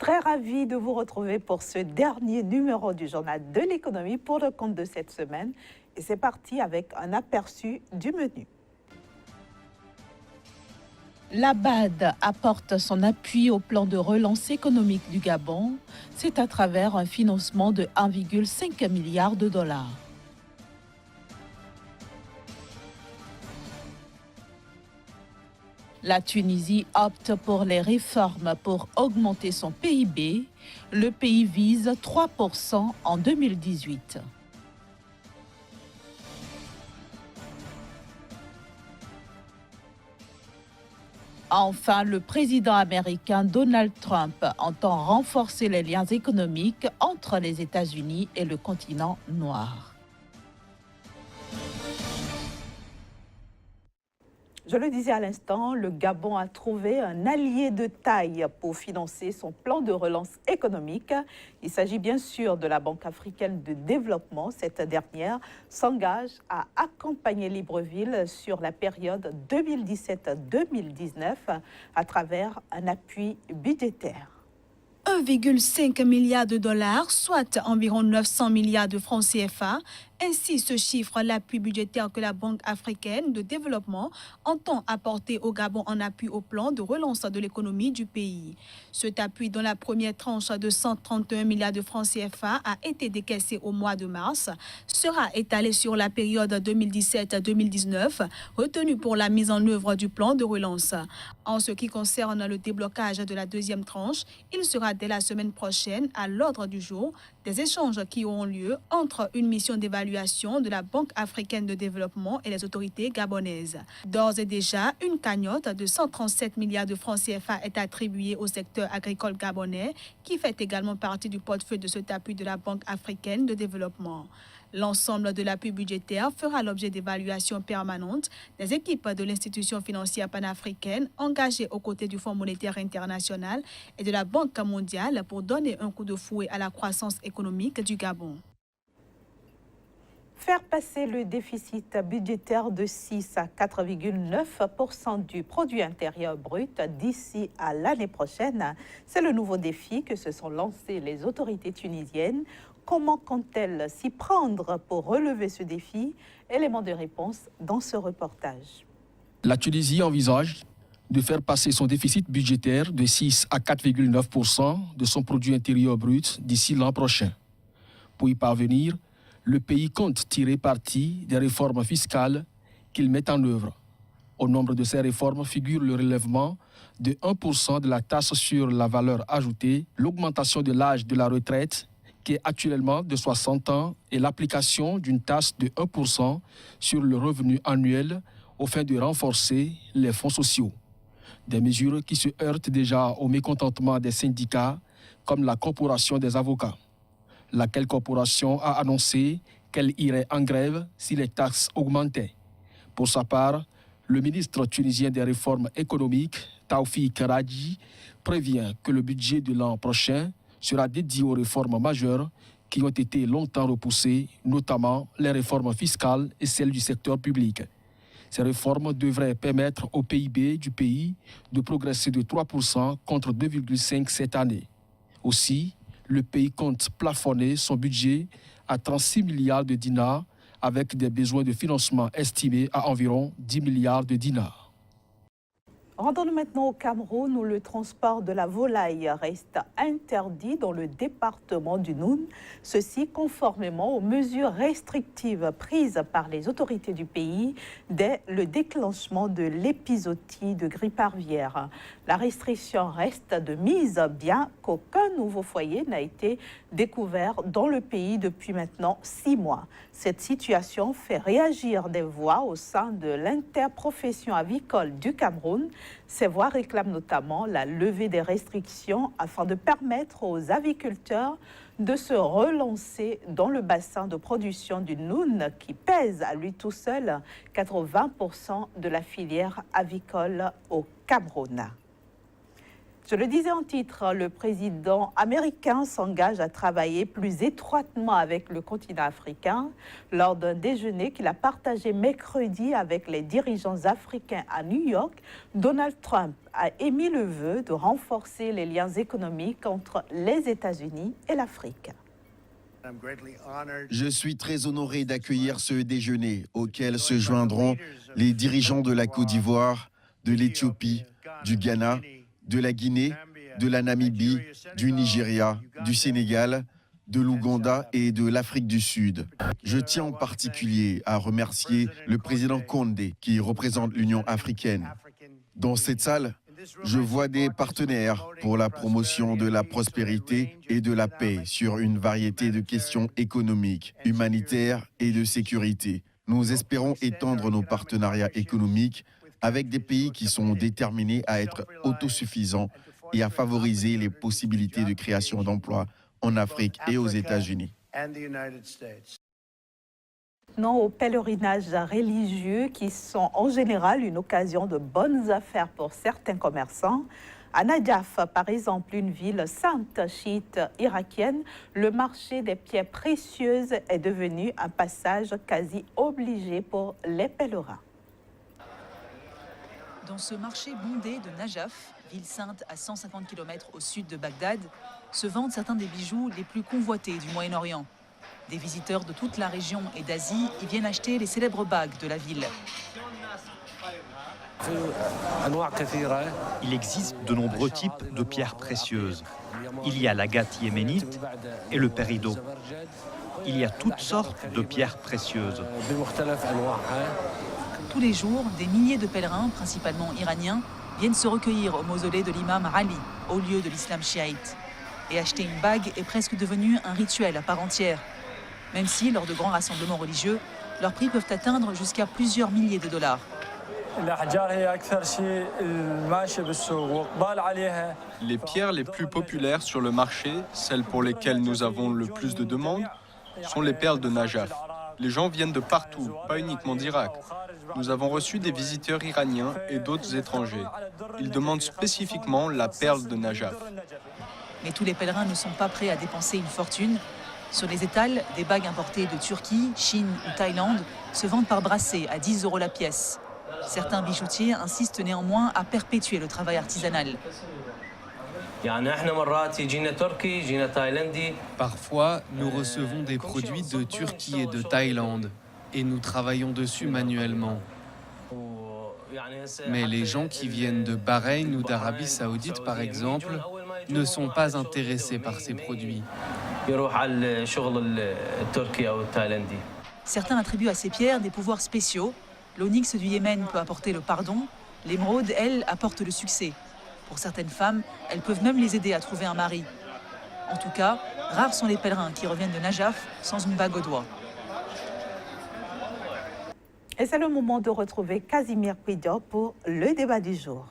Très ravie de vous retrouver pour ce dernier numéro du Journal de l'économie pour le compte de cette semaine. Et c'est parti avec un aperçu du menu. La BAD apporte son appui au plan de relance économique du Gabon. C'est à travers un financement de 1,5 milliard de dollars. La Tunisie opte pour les réformes pour augmenter son PIB. Le pays vise 3% en 2018. Enfin, le président américain Donald Trump entend renforcer les liens économiques entre les États-Unis et le continent noir. Je le disais à l'instant, le Gabon a trouvé un allié de taille pour financer son plan de relance économique. Il s'agit bien sûr de la Banque africaine de développement. Cette dernière s'engage à accompagner Libreville sur la période 2017-2019 à travers un appui budgétaire. 1,5 milliard de dollars, soit environ 900 milliards de francs CFA. Ainsi se chiffre l'appui budgétaire que la Banque africaine de développement entend apporter au Gabon en appui au plan de relance de l'économie du pays. Cet appui, dont la première tranche de 131 milliards de francs CFA a été décaissée au mois de mars, sera étalé sur la période 2017-2019, retenue pour la mise en œuvre du plan de relance. En ce qui concerne le déblocage de la deuxième tranche, il sera dès la semaine prochaine à l'ordre du jour des échanges qui auront lieu entre une mission d'évaluation de la Banque africaine de développement et les autorités gabonaises. D'ores et déjà, une cagnotte de 137 milliards de francs CFA est attribuée au secteur agricole gabonais, qui fait également partie du portefeuille de cet appui de la Banque africaine de développement. L'ensemble de l'appui budgétaire fera l'objet d'évaluations permanentes des équipes de l'institution financière panafricaine engagées aux côtés du Fonds monétaire international et de la Banque mondiale pour donner un coup de fouet à la croissance économique du Gabon. Faire passer le déficit budgétaire de 6 à 4,9% du produit intérieur brut d'ici à l'année prochaine, c'est le nouveau défi que se sont lancés les autorités tunisiennes. Comment comptent-elles s'y prendre pour relever ce défi? Élément de réponse dans ce reportage. La Tunisie envisage de faire passer son déficit budgétaire de 6 à 4,9% de son produit intérieur brut d'ici l'an prochain. Pour y parvenir, le pays compte tirer parti des réformes fiscales qu'il met en œuvre. Au nombre de ces réformes figure le relèvement de 1% de la taxe sur la valeur ajoutée, l'augmentation de l'âge de la retraite, qui est actuellement de 60 ans, et l'application d'une taxe de 1% sur le revenu annuel aux fins de renforcer les fonds sociaux. Des mesures qui se heurtent déjà au mécontentement des syndicats, comme la Corporation des avocats. Laquelle corporation a annoncé qu'elle irait en grève si les taxes augmentaient. Pour sa part, le ministre tunisien des réformes économiques, Taoufik Radji, prévient que le budget de l'an prochain sera dédié aux réformes majeures qui ont été longtemps repoussées, notamment les réformes fiscales et celles du secteur public. Ces réformes devraient permettre au PIB du pays de progresser de 3% contre 2,5% cette année. Aussi, le pays compte plafonner son budget à 36 milliards de dinars avec des besoins de financement estimés à environ 10 milliards de dinars. Rendons-nous maintenant au Cameroun où le transport de la volaille reste interdit dans le département du Noun. Ceci conformément aux mesures restrictives prises par les autorités du pays dès le déclenchement de l'épizootie de grippe aviaire. La restriction reste de mise, bien qu'aucun nouveau foyer n'a été découvert dans le pays depuis maintenant 6 mois. Cette situation fait réagir des voix au sein de l'interprofession avicole du Cameroun. Ces voix réclament notamment la levée des restrictions afin de permettre aux aviculteurs de se relancer dans le bassin de production du Noun qui pèse à lui tout seul 80% de la filière avicole au Cameroun. Je le disais en titre, le président américain s'engage à travailler plus étroitement avec le continent africain lors d'un déjeuner qu'il a partagé mercredi avec les dirigeants africains à New York. Donald Trump a émis le vœu de renforcer les liens économiques entre les États-Unis et l'Afrique. Je suis très honoré d'accueillir ce déjeuner auquel se joindront les dirigeants de la Côte d'Ivoire, de l'Éthiopie, du Ghana, de la Guinée, de la Namibie, du Nigeria, du Sénégal, de l'Ouganda et de l'Afrique du Sud. Je tiens en particulier à remercier le président Condé qui représente l'Union africaine. Dans cette salle, je vois des partenaires pour la promotion de la prospérité et de la paix sur une variété de questions économiques, humanitaires et de sécurité. Nous espérons étendre nos partenariats économiques avec des pays qui sont déterminés à être autosuffisants et à favoriser les possibilités de création d'emplois en Afrique et aux États-Unis. Non aux pèlerinages religieux qui sont en général une occasion de bonnes affaires pour certains commerçants. À Najaf, par exemple, une ville sainte chiite irakienne, le marché des pierres précieuses est devenu un passage quasi obligé pour les pèlerins. Dans ce marché bondé de Najaf, ville sainte à 150 km au sud de Bagdad, se vendent certains des bijoux les plus convoités du Moyen-Orient. Des visiteurs de toute la région et d'Asie y viennent acheter les célèbres bagues de la ville. Il existe de nombreux types de pierres précieuses. Il y a l'agate yéménite et le péridot. Il y a toutes sortes de pierres précieuses. Tous les jours, des milliers de pèlerins, principalement iraniens, viennent se recueillir au mausolée de l'imam Ali, au lieu de l'islam chiite. Et acheter une bague est presque devenu un rituel à part entière. Même si, lors de grands rassemblements religieux, leurs prix peuvent atteindre jusqu'à plusieurs milliers de dollars. Les pierres les plus populaires sur le marché, celles pour lesquelles nous avons le plus de demandes, sont les perles de Najaf. Les gens viennent de partout, pas uniquement d'Irak. Nous avons reçu des visiteurs iraniens et d'autres étrangers. Ils demandent spécifiquement la perle de Najaf. Mais tous les pèlerins ne sont pas prêts à dépenser une fortune. Sur les étals, des bagues importées de Turquie, Chine ou Thaïlande se vendent par brassée à 10 € la pièce. Certains bijoutiers insistent néanmoins à perpétuer le travail artisanal. Parfois, nous recevons des produits de Turquie et de Thaïlande et nous travaillons dessus manuellement. Mais les gens qui viennent de Bahreïn ou d'Arabie Saoudite, par exemple, ne sont pas intéressés par ces produits. Certains attribuent à ces pierres des pouvoirs spéciaux. L'onyx du Yémen peut apporter le pardon. L'émeraude, elle, apporte le succès. Pour certaines femmes, elles peuvent même les aider à trouver un mari. En tout cas, rares sont les pèlerins qui reviennent de Najaf sans une bague au doigt. Et c'est le moment de retrouver Casimir Pidjo pour le débat du jour.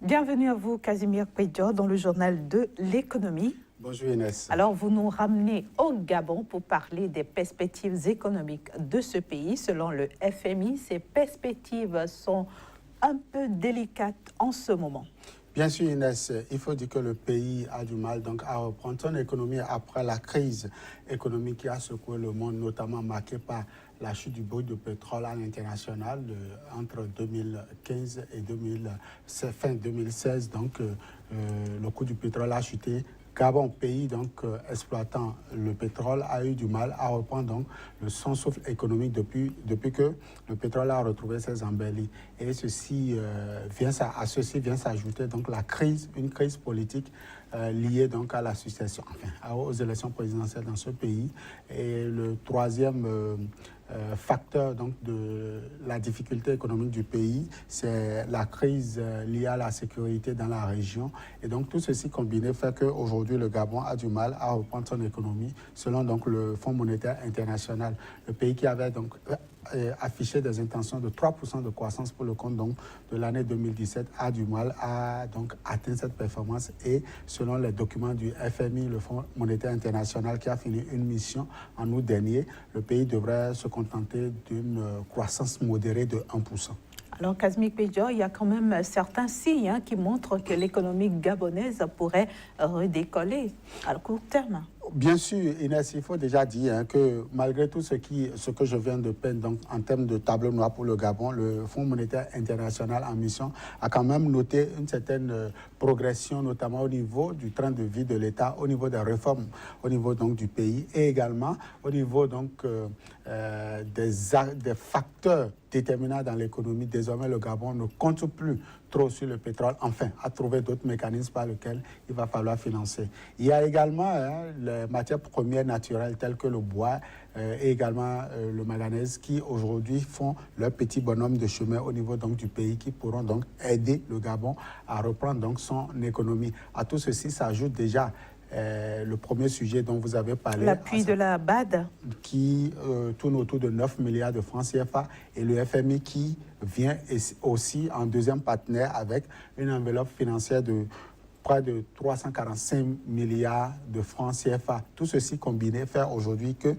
Bienvenue à vous, Casimir Pidjo, dans le journal de l'économie. Bonjour Inès. Alors, vous nous ramenez au Gabon pour parler des perspectives économiques de ce pays. Selon le FMI, ces perspectives sont un peu délicates en ce moment. Bien sûr Inès, il faut dire que le pays a du mal donc, à reprendre son économie après la crise économique qui a secoué le monde, notamment marquée par la chute du baril de pétrole à l'international entre 2015 et fin 2016. Donc, le coût du pétrole a chuté. Gabon, pays donc exploitant le pétrole, a eu du mal à reprendre donc son souffle économique depuis que le pétrole a retrouvé ses embellis. Et ceci vient s'ajouter donc une crise politique liée donc à la succession, aux élections présidentielles dans ce pays. Et le troisième facteur donc de la difficulté économique du pays, c'est la crise liée à la sécurité dans la région. Et donc tout ceci combiné fait qu'aujourd'hui le Gabon a du mal à reprendre son économie, selon donc le Fonds monétaire international. Le pays qui avait donc affiché des intentions de 3% de croissance pour le compte donc, de l'année 2017 a du mal à donc, atteindre cette performance. Et selon les documents du FMI, le Fonds monétaire international qui a fini une mission en août dernier, le pays devrait se contenter d'une croissance modérée de 1%. Alors, Kazmi Pedjo, il y a quand même certains signes qui montrent que l'économie gabonaise pourrait redécoller à court terme. Bien sûr, Inès, il faut déjà dire que malgré tout ce que je viens de peindre donc, en termes de tableau noir pour le Gabon, le Fonds monétaire international en mission a quand même noté une certaine progression, notamment au niveau du train de vie de l'État, au niveau des réformes, au niveau donc, du pays et également au niveau donc, des facteurs déterminants dans l'économie. Désormais, le Gabon ne compte plus trop sur le pétrole, enfin, à trouver d'autres mécanismes par lesquels il va falloir financer. Il y a également les matières premières naturelles telles que le bois et également le manganèse qui aujourd'hui font leur petit bonhomme de chemin au niveau donc, du pays qui pourront donc aider le Gabon à reprendre donc, son économie. À tout ceci s'ajoute déjà le premier sujet dont vous avez parlé. L'appui de la BAD. Qui tourne autour de 9 milliards de francs CFA et le FMI qui vient aussi en deuxième partenaire avec une enveloppe financière de près de 345 milliards de francs CFA. Tout ceci combiné fait aujourd'hui que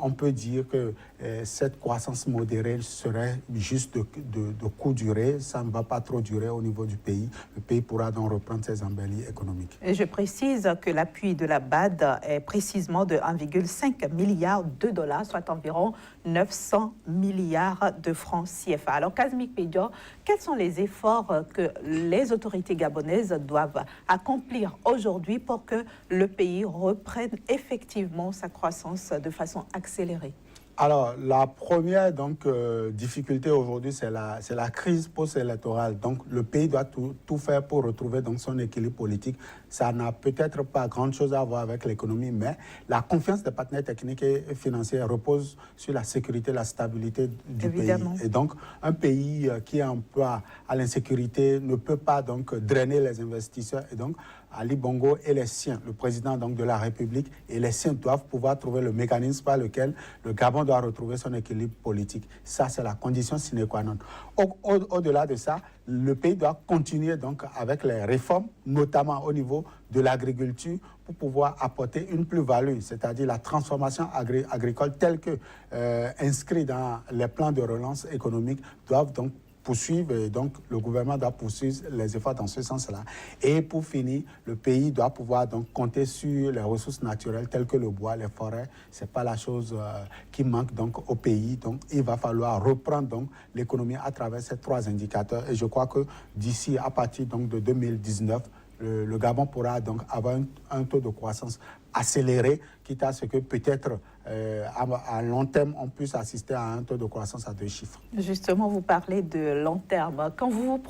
on peut dire que cette croissance modérée serait juste de courte durée. Ça ne va pas trop durer au niveau du pays. Le pays pourra donc reprendre ses embellies économiques. Et je précise que l'appui de la BAD est précisément de 1,5 milliard de dollars, soit environ 900 milliards de francs CFA. Alors, Kazmi Pedjo, quels sont les efforts que les autorités gabonaises doivent accomplir aujourd'hui pour que le pays reprenne effectivement sa croissance de façon accélérée? Alors, la première donc, difficulté aujourd'hui, c'est la crise post-électorale. Donc, le pays doit tout faire pour retrouver donc, son équilibre politique. Ça n'a peut-être pas grand-chose à voir avec l'économie, mais la confiance des partenaires techniques et financiers repose sur la sécurité, la stabilité du Évidemment. pays. Et donc, un pays qui est en proie à l'insécurité ne peut pas donc, drainer les investisseurs. Et donc, Ali Bongo et les siens, le président donc, de la République et les siens doivent pouvoir trouver le mécanisme par lequel le Gabon doit retrouver son équilibre politique. Ça, c'est la condition sine qua non. Au-delà de ça, le pays doit continuer donc avec les réformes, notamment au niveau de l'agriculture, pour pouvoir apporter une plus-value, c'est-à-dire la transformation agricole telle que inscrite dans les plans de relance économique doivent donc poursuivre, et donc le gouvernement doit poursuivre les efforts dans ce sens-là. Et pour finir, le pays doit pouvoir donc compter sur les ressources naturelles telles que le bois, les forêts. C'est pas la chose qui manque donc au pays. Donc il va falloir reprendre donc l'économie à travers ces trois indicateurs. Et je crois que d'ici à partir donc de 2019, le Gabon pourra donc avoir un taux de croissance accéléré, quitte à ce que peut-être à long terme, on puisse assister à un taux de croissance à 2 chiffres. Justement, vous parlez de long terme. Quand vous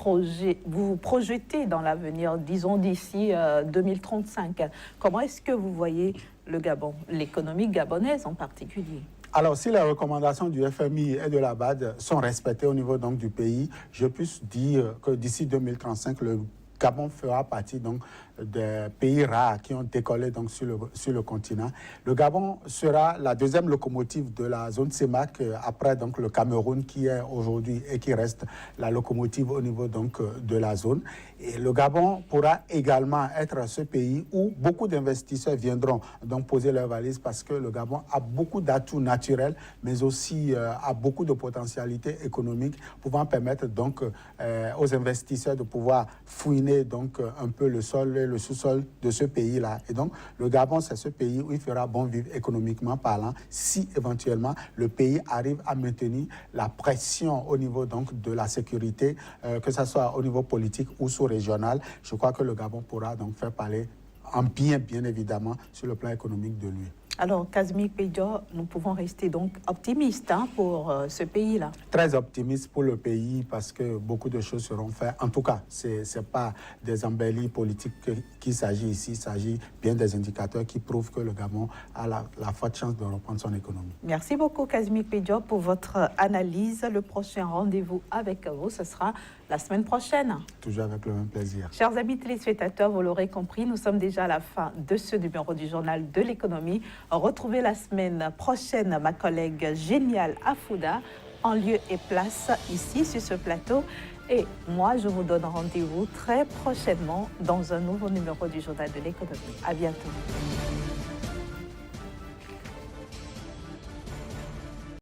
vous projetez dans l'avenir, disons d'ici 2035, comment est-ce que vous voyez le Gabon, l'économie gabonaise en particulier? Alors, si les recommandations du FMI et de la BAD sont respectées au niveau donc, du pays, je peux dire que d'ici 2035, le Gabon fera partie donc, des pays rares qui ont décollé donc, sur le continent. Le Gabon sera la deuxième locomotive de la zone CEMAC après donc, le Cameroun qui est aujourd'hui et qui reste la locomotive au niveau donc, de la zone. Et le Gabon pourra également être ce pays où beaucoup d'investisseurs viendront donc, poser leurs valises parce que le Gabon a beaucoup d'atouts naturels mais aussi a beaucoup de potentialités économiques pouvant permettre donc, aux investisseurs de pouvoir fouiner donc, un peu le sol le sous-sol de ce pays-là. Et donc, le Gabon, c'est ce pays où il fera bon vivre économiquement parlant si éventuellement le pays arrive à maintenir la pression au niveau donc, de la sécurité, que ce soit au niveau politique ou sous-régional. Je crois que le Gabon pourra donc faire parler en bien évidemment, sur le plan économique de lui. Alors, Kazmi Pedjo, nous pouvons rester donc optimistes pour ce pays-là. Très optimiste pour le pays parce que beaucoup de choses seront faites. En tout cas, ce n'est pas des embellis politiques qu'il s'agit ici. Il s'agit bien des indicateurs qui prouvent que le Gabon a la forte chance de reprendre son économie. Merci beaucoup, Kazmi Pedjo, pour votre analyse. Le prochain rendez-vous avec vous, ce sera la semaine prochaine. Toujours avec le même plaisir. Chers amis téléspectateurs, vous l'aurez compris, nous sommes déjà à la fin de ce numéro du Journal de l'économie. Retrouvez la semaine prochaine ma collègue Génial Afouda en lieu et place ici sur ce plateau. Et moi, je vous donne rendez-vous très prochainement dans un nouveau numéro du Journal de l'économie. À bientôt.